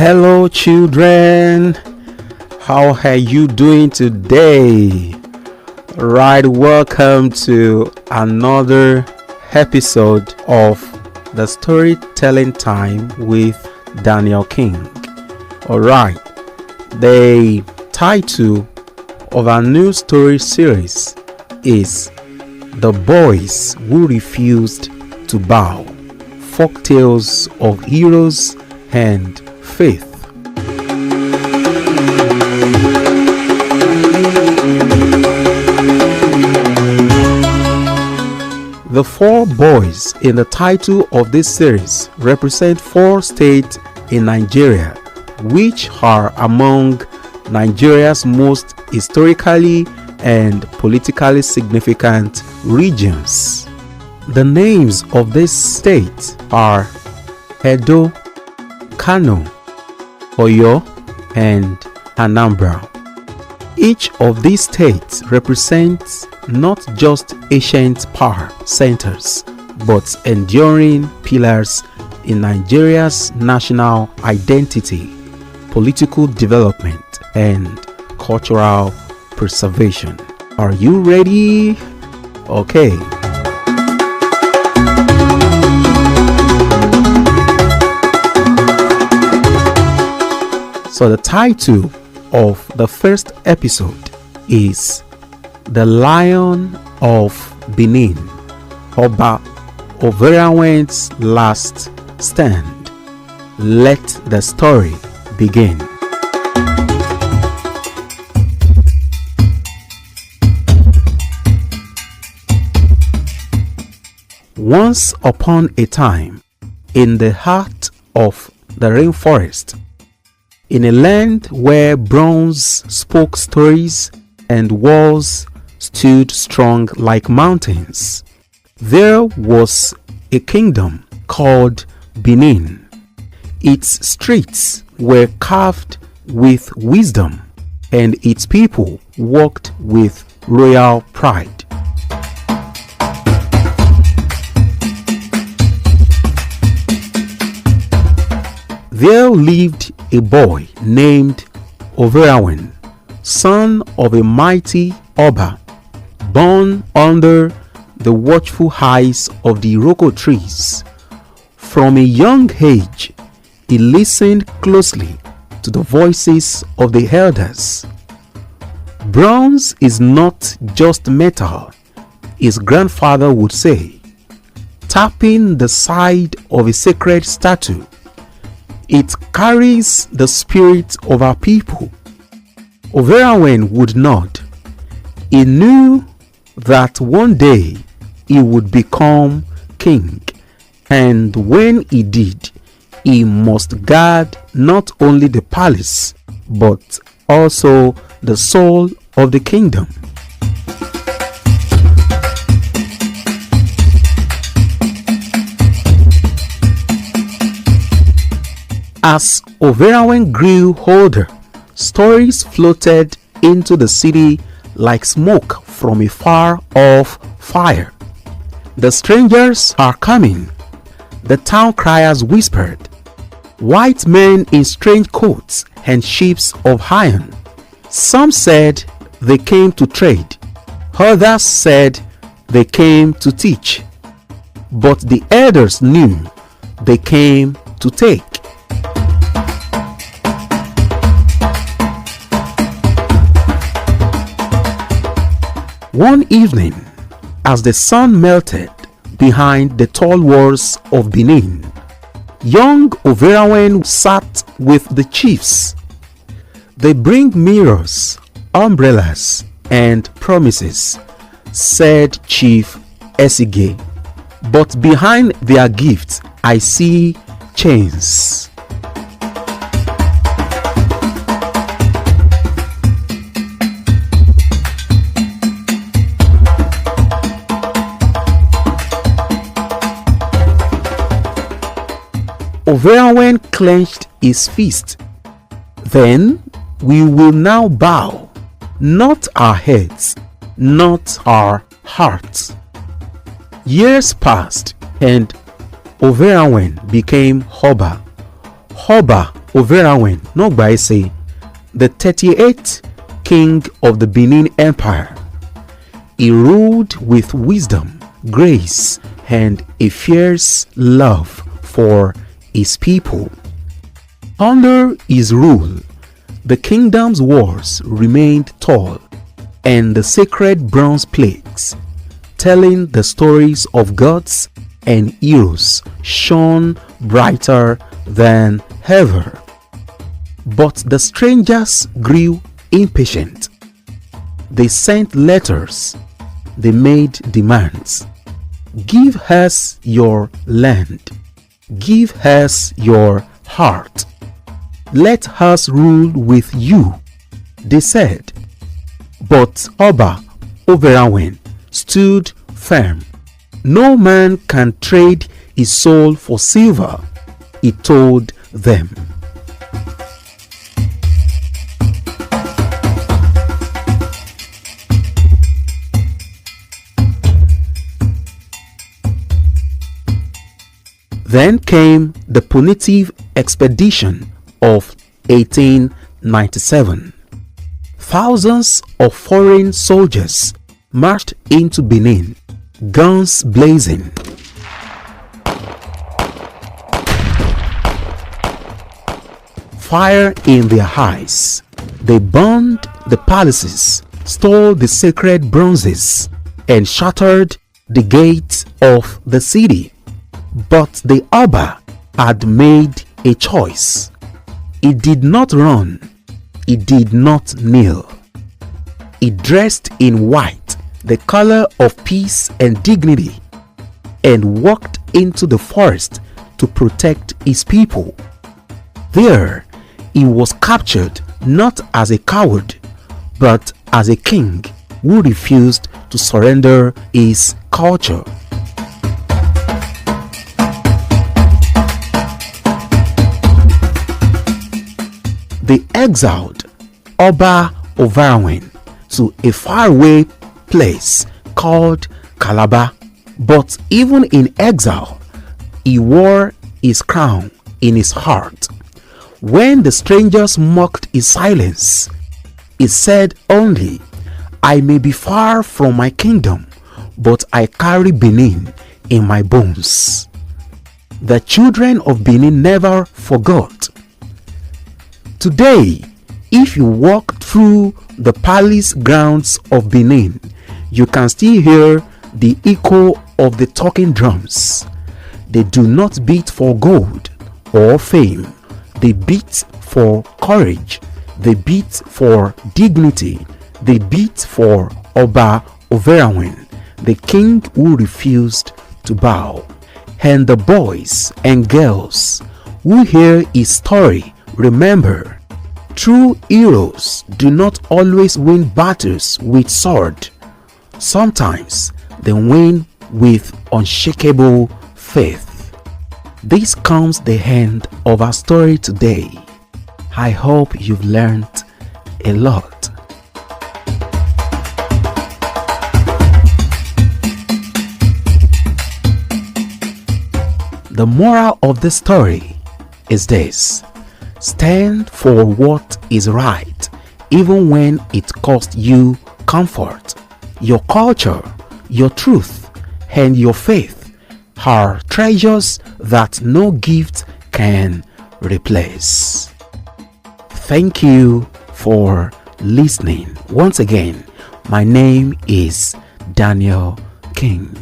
Hello children, how are you doing today? Right, welcome to another episode of the storytelling time with Daniel King. Alright, the title of our new story series is The Boys Who Refused to Bow, Folktales of Heroes and Faith. The four boys in the title of this series represent four states in Nigeria, which are among Nigeria's most historically and politically significant regions. The names of these states are Edo, Kano, Oyo, and Anambra. Each of these states represents not just ancient power centers, but enduring pillars in Nigeria's national identity, political development, and cultural preservation. Are you ready? Okay. So the title of the first episode is The Lion of Benin, Oba Ovonramwen's Last Stand. Let the story begin. Once upon a time, in the heart of the rainforest, in a land where bronze spoke stories and walls stood strong like mountains, there was a kingdom called Benin. Its streets were carved with wisdom, and its people walked with royal pride. There lived a boy named Ovonramwen, son of a mighty Oba, born under the watchful eyes of the Iroko trees. From a young age, he listened closely to the voices of the elders. Bronze is not just metal, his grandfather would say, tapping the side of a sacred statue. It carries the spirit of our people. Ovonramwen would nod. He knew that one day he would become king, and when he did, he must guard not only the palace, but also the soul of the kingdom. As Ovonramwen grew older, stories floated into the city like smoke from a far-off fire. The strangers are coming, the town criers whispered. White men in strange coats and ships of iron. Some said they came to trade, others said they came to teach. But the elders knew they came to take. One evening, as the sun melted behind the tall walls of Benin, young Ovonramwen sat with the chiefs. They bring mirrors, umbrellas, and promises, said Chief Esige. But behind their gifts, I see chains. Ovonramwen clenched his fist. Then we will now bow, not our heads, not our hearts. Years passed and Ovonramwen became Oba. Oba Ovonramwen Nogbaise, the 38th king of the Benin Empire. He ruled with wisdom, grace, and a fierce love for his people. Under his rule, the kingdom's walls remained tall, and the sacred bronze plaques, telling the stories of gods and heroes, shone brighter than ever. But the strangers grew impatient. They sent letters. They made demands. Give us your land. Give us your heart. Let us rule with you, they said. But Oba Ovonramwen stood firm. No man can trade his soul for silver, he told them. Then came the punitive expedition of 1897. Thousands of foreign soldiers marched into Benin, guns blazing. Fire in their eyes. They burned the palaces, stole the sacred bronzes, and shattered the gates of the city. But the Oba had made a choice. He did not run. He did not kneel. He dressed in white, the color of peace and dignity, and walked into the forest to protect his people. There, he was captured not as a coward, but as a king who refused to surrender his culture. They exiled Oba Ovonramwen to a faraway place called Calabar, but even in exile, he wore his crown in his heart. When the strangers mocked his silence, he said only, "I may be far from my kingdom, but I carry Benin in my bones." The children of Benin never forgot. Today, if you walk through the palace grounds of Benin, you can still hear the echo of the talking drums. They do not beat for gold or fame. They beat for courage. They beat for dignity. They beat for Oba Ovonramwen, the king who refused to bow. And the boys and girls who hear his story, remember, true heroes do not always win battles with sword. Sometimes they win with unshakable faith. This comes the end of our story today. I hope you've learned a lot. The moral of the story is this: stand for what is right, even when it costs you comfort. Your culture, your truth, and your faith are treasures that no gift can replace. Thank you for listening. Once again, my name is Daniel King.